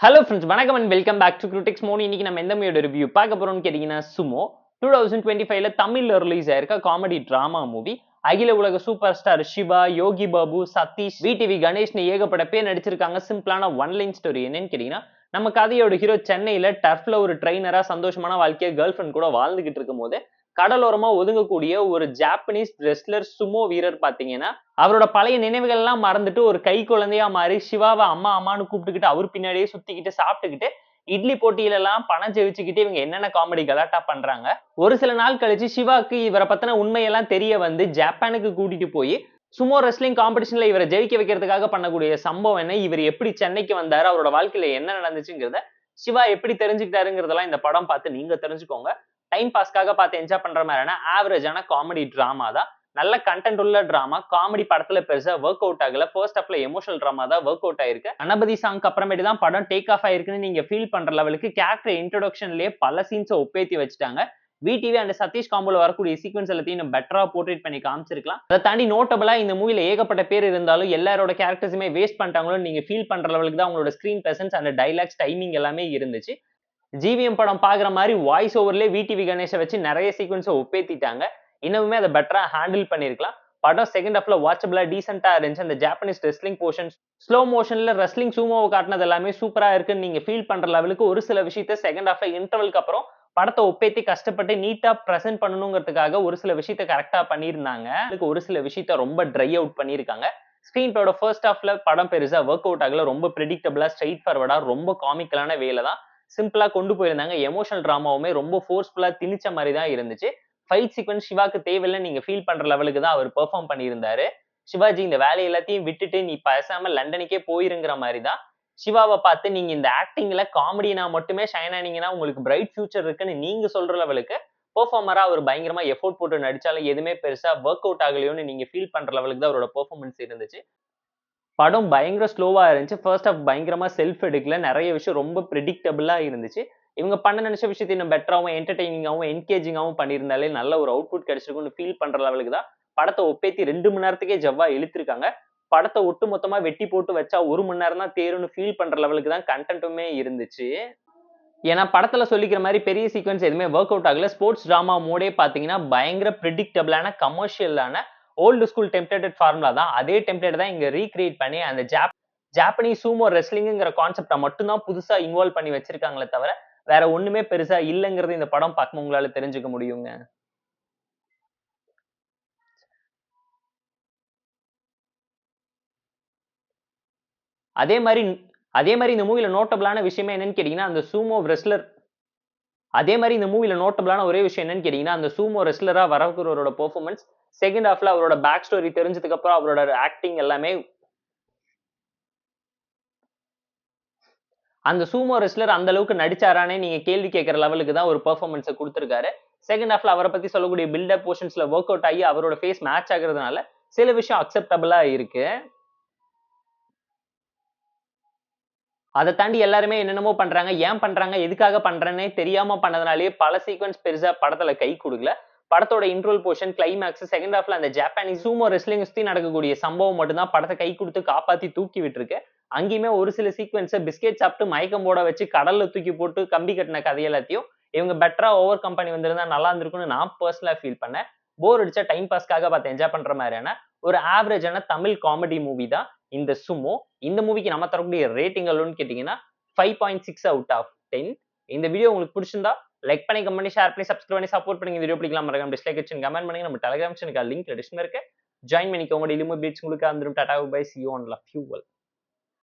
Hello friends, வணக்கம் and welcome back to critics மோனி. இன்னைக்கு நம்ம எந்த மூவியோட ரிவ்யூ பார்க்க போறோம்னு கேட்டீங்கன்னா, சுமோ 2025ல தமிழ்ல ரிலீஸ் ஆயிருக்க காமெடி டிராமா மூவி. அகில உலக super star Siva, Yogi Babu, Satish, VTV கணேஷ்னு ஏகப்பட்ட பேர் நடிச்சிருக்காங்க. சிம்பிளான ஒன் லைன் ஸ்டோரி. என்னன்னு கேட்டீங்கன்னா, நம்ம கதையோட ஹீரோ சென்னையில டர்ஃப்ல ஒரு ட்ரெயினரா சந்தோஷமான வாழ்க்கையை கேர்ள் ஃப்ரெண்ட் கூட வாழ்ந்துகிட்டு இருக்கும் போது கடலோரமா ஒதுங்கக்கூடிய ஒரு ஜாப்பனீஸ் ரெஸ்லர் சுமோ வீரர் பாத்தீங்கன்னா, அவரோட பழைய நினைவுகள் எல்லாம் மறந்துட்டு ஒரு கை குழந்தையா மாறி சிவாவை அம்மா அம்மான்னு கூப்பிட்டுக்கிட்டு அவர் பின்னாடியே சுத்திக்கிட்டு சாப்பிட்டுக்கிட்டு இட்லி போட்டியில எல்லாம் பணம் ஜெயிச்சுக்கிட்டு இவங்க என்னென்ன காமெடி கலாட்டா பண்றாங்க. ஒரு சில நாள் கழிச்சு சிவாக்கு இவரை பத்தின உண்மையெல்லாம் தெரிய வந்து ஜப்பானுக்கு கூட்டிட்டு போய் சுமோ ரெஸ்லிங் காம்படிஷன்ல இவரை ஜெயிக்க வைக்கிறதுக்காக பண்ணக்கூடிய சம்பவம் என்ன, இவர் எப்படி சென்னைக்கு வந்தாரு, அவரோட வாழ்க்கையில என்ன நடந்துச்சுங்கிறத சிவா எப்படி தெரிஞ்சுக்கிட்டாருங்கிறதெல்லாம் இந்த படம் பார்த்து நீங்க தெரிஞ்சுக்கோங்க. டைம் பாஸ்க்காக பார்த்து என்ஜாய் பண்ற மாதிரியான ஆவரேஜான காமெடி டிராமா தான். நல்ல கண்டென்ட் உள்ள டிராமா. காமெடி படத்துல பெருசா ஒர்க் அவுட் ஆகல. ஃபர்ஸ்ட் ஹாஃப்ல எமோஷனல் டிராமா தான் ஒர்க் அவுட் ஆயிருக்கு. கணபதி சாங்க்கு அப்புறமேட்டு தான் படம் டேக் ஆஃப் ஆயிருக்குன்னு நீங்க ஃபீல் பண்ற லெவலுக்கு கேரக்டர் இன்ட்ரோடக்ஷன்லயே பல சீன்ஸை ஒப்பேத்தி வச்சுட்டாங்க. விடிவி அண்ட் சதீஷ் காம்போல வரக்கூடிய சீக்வன்ஸ் எல்லாத்தையும் பெட்டரா போர்ட்ரேட் பண்ணி காமிச்சிருக்கலாம். அதை தாண்டி நோட்டபிளா இந்த மூவில ஏகப்பட்ட பேர் இருந்தாலும் எல்லாரோட கேரக்டர்ஸுமே வேஸ்ட் பண்ணிட்டாங்களோ நீங்க ஃபீல் பண்ற லெவலுக்கு தான் அவங்களோட screen presence and dialogues timing எல்லாமே இருந்துச்சு. ஜிவிஎம் படம் பாக்குற மாதிரி வாய்ஸ் ஓவர்லேயே விடிவி கணேஷை வச்சு நிறைய சீக்வன்ஸை ஒப்பேத்திட்டாங்க. இன்னுமே அதை பெட்டரா ஹேண்டில் பண்ணிருக்கலாம். படம் செகண்ட் ஹாஃப்ல வாட்சபிளா டீசென்டா இருந்துச்சு. அந்த ஜாப்பனீஸ் ரெஸ்லிங் போர்ஷன் ஸ்லோ மோஷன்ல ரெஸ்லிங் சூமோவை காட்டினது எல்லாமே சூப்பரா இருக்குன்னு நீங்க ஃபீல் பண்ற லெவலுக்கு ஒரு சில விஷயத்த செகண்ட் ஹாஃப்ல இன்டர்வலுக்கு அப்புறம் படத்தை ஒப்பேத்தி கஷ்டப்பட்டு நீட்டா பிரசென்ட் பண்ணணுங்கிறதுக்காக ஒரு சில விஷயத்த கரெக்டா பண்ணியிருந்தாங்க. அதுக்கு ஒரு சில விஷயத்த ரொம்ப ட்ரை அவுட் பண்ணியிருக்காங்க. ஸ்கிரீன் பிளேயோட ஃபர்ஸ்ட் ஹாஃப்ல படம் பெருசா ஒர்க் அவுட் ஆகல. ரொம்ப பிரெடிக்டபிளா ஸ்ட்ரைட் ஃபார்வர்டா ரொம்ப காமிக்கலான வேலை தான் சிம்பிளா கொண்டு போயிருந்தாங்க. எமோஷனல் டிராமாவுமே ரொம்ப ஃபோர்ஸ்ஃபுல்லா திணிச்ச மாதிரி தான் இருந்துச்சு. ஃபைட் சீக்வன்ஸ் சிவாக்கு தேவையில்லை நீங்க ஃபீல் பண்ற லெவலுக்கு தான் அவர் பெர்ஃபார்ம் பண்ணியிருந்தாரு. சிவாஜி இந்த வேலை எல்லாத்தையும் விட்டுட்டு நீ பேசாம லண்டனுக்கே போயிருங்கிற மாதிரி தான். சிவாவை பார்த்து நீங்க இந்த ஆக்டிங்ல காமெடினா மட்டுமே ஷைன் ஆனீங்கன்னா உங்களுக்கு பிரைட் ஃபியூச்சர் இருக்குன்னு நீங்க சொல்ற லெவலுக்கு பெர்ஃபார்மரா அவர் பயங்கரமா எஃபோர்ட் போட்டு நடிச்சாலும் எதுவுமே பெருசா ஒர்க் அவுட் ஆகலையோன்னு நீங்க ஃபீல் பண்ற லெவலுக்கு தான் அவரோட பெர்ஃபார்மன்ஸ் இருந்துச்சு. படம் பயங்கர ஸ்லோவா இருந்துச்சு. ஃபர்ஸ்ட் ஹாஃப் பயங்கரமா செல்ஃப் எடுக்கல. நிறைய விஷயம் ரொம்ப பிரெடிக்டபிளா இருந்துச்சு. இவங்க பண்ண நினைச்ச விஷயத்தை இன்னும் பெட்டராவும் என்டர்டெய்னிங்காவும் என்கேஜிங்காவும் பண்ணியிருந்தாலே நல்ல ஒரு அவுட்புட் கிடைச்சிருக்கும்னு ஃபீல் பண்ற லெவலுக்கு தான் படத்தை ஒப்பேத்தி 2 மணி நேரத்துக்கே ஜவ்வா இழுத்திருக்காங்க. படத்தை ஒட்டு மொத்தமா வெட்டி போட்டு வச்சா 1 மணி நேரம் தான் தேருன்னு ஃபீல் பண்ற லெவலுக்கு தான் கண்டென்ட்டுமே இருந்துச்சு. ஏன்னா படத்துல சொல்லிக்கிற மாதிரி பெரிய சீக்வன்ஸ் எதுவுமே ஒர்க் அவுட் ஆகல. ஸ்போர்ட்ஸ் டிராமா மோடே பாத்தீங்கன்னா பயங்கர பிரெடிக்டபிளான கமர்ஷியலான ஓல்டு ஸ்கூல் டெம்ப்ளேட்டட் ஃபார்முலா தான். அதே டெம்ப்ளேட் தான் இங்க ரீக்ரியேட் பண்ணி அந்த ஜாப்பனீஸ் சூமோ ரெஸ்லிங்கிற கான்செப்டை மட்டும் தான் புதுசா இன்வால்வ் பண்ணி வச்சிருக்காங்களே தவிர வேற ஒண்ணுமே பெருசா இல்லைங்கிறது இந்த படம் பார்க்கும் உங்களால தெரிஞ்சுக்க முடியுங்க. அதே மாதிரி அதே மாதிரி இந்த மூவில நோட்டபிளான விஷயமே என்னன்னு கேட்டீங்கன்னா அந்த சூமோ ரெஸ்லர் அதே மாதிரி இந்த மூவில நோட்டபிளான ஒரே விஷயம் என்னன்னு கேட்டீங்கன்னா அந்த சூமோ ரெஸ்லரா வரவரோட பெர்ஃபார்மன்ஸ் செகண்ட் ஹாஃப்ல அவரோட பேக் ஸ்டோரி தெரிஞ்சதுக்கு அப்புறம் அவரோட ஆக்டிங் எல்லாமே அந்த சூமோ ரெஸ்லர் அந்த அளவுக்கு நடிச்சாரானே நீங்க கேள்வி கேட்கிற லெவலுக்கு தான் ஒரு பெர்ஃபார்மன்ஸை கொடுத்திருக்காரு. செகண்ட் ஹாஃப்ல அவரை பத்தி சொல்லக்கூடிய பில்டப் போர்ஷன்ஸ்ல ஒர்க் அவுட் ஆகி அவரோட ஃபேஸ் மேட்ச் ஆகுறதுனால சில விஷயம் அக்செப்டபிளா இருக்கு. அதை தாண்டி எல்லாருமே என்னென்னமோ பண்றாங்க. ஏன் பண்றாங்க, எதுக்காக பண்றேன்னே தெரியாம பண்ணதுனாலேயே பல சீக்வன்ஸ் பெருசா படத்துல கை கொடுக்கல. படத்தோட இன்ட்ரோல் போர்ஷன் கிளைமேக்ஸ் செகண்ட் ஹாஃப்ல அந்த ஜப்பானீஸ் சூமோ ரெஸ்லிங் சுத்தி நடக்கக்கூடிய சம்பவம் மட்டும்தான் படத்தை கை கொடுத்து காப்பாத்தி தூக்கி விட்டுருக்கு. அங்கேயுமே ஒரு சில சீக்வன்ஸை பிஸ்கெட் சாப்பிட்டு மயக்கம் போட வச்சு கடல்ல தூக்கி போட்டு கம்பி கட்டின கதை எல்லாத்தையும் இவங்க பெட்டரா ஓவர் கம் பண்ணி வந்திருந்தா நல்லா இருந்திருக்கும்னு நான் பர்சனலா ஃபீல் பண்ணேன். போர் அடிச்சா டைம் பாஸ்க்காக பார்த்து என்ஜாய் பண்ற மாதிரியான ஒரு ஆவரேஜான தமிழ் காமெடி மூவி தான் இந்த சுமோ. இந்த மூவிக்கு நம்ம தரக்கூடிய ரேட்டிங் எவ்வளோன்னு கேட்டீங்கன்னா 5.6 அவுட் ஆஃப் 10. இந்த வீடியோ உங்களுக்கு பிடிச்சிருந்தா லைக் பண்ணி, கமெண்ட் பண்ணி, ஷேர் பண்ணி, சப்ஸ்கிரைப் பண்ணி சப்போர்ட் பண்ணி. வீடியோ பிடிக்கலாம் மறக்காம டிஸ்லைக் வச்சு கமெண்ட் பண்ணுங்க. நம்ம டெலிகிராம் சேனலுக்கு லிங்க் டிஸ்கிரிப்ஷன்ல இருக்கு. ஜாயின் பண்ணிக்கோங்க. டெய்லி மூவி பீட்ஸ் உங்களுக்கு வந்துடும். Tata bye, see you on love you all.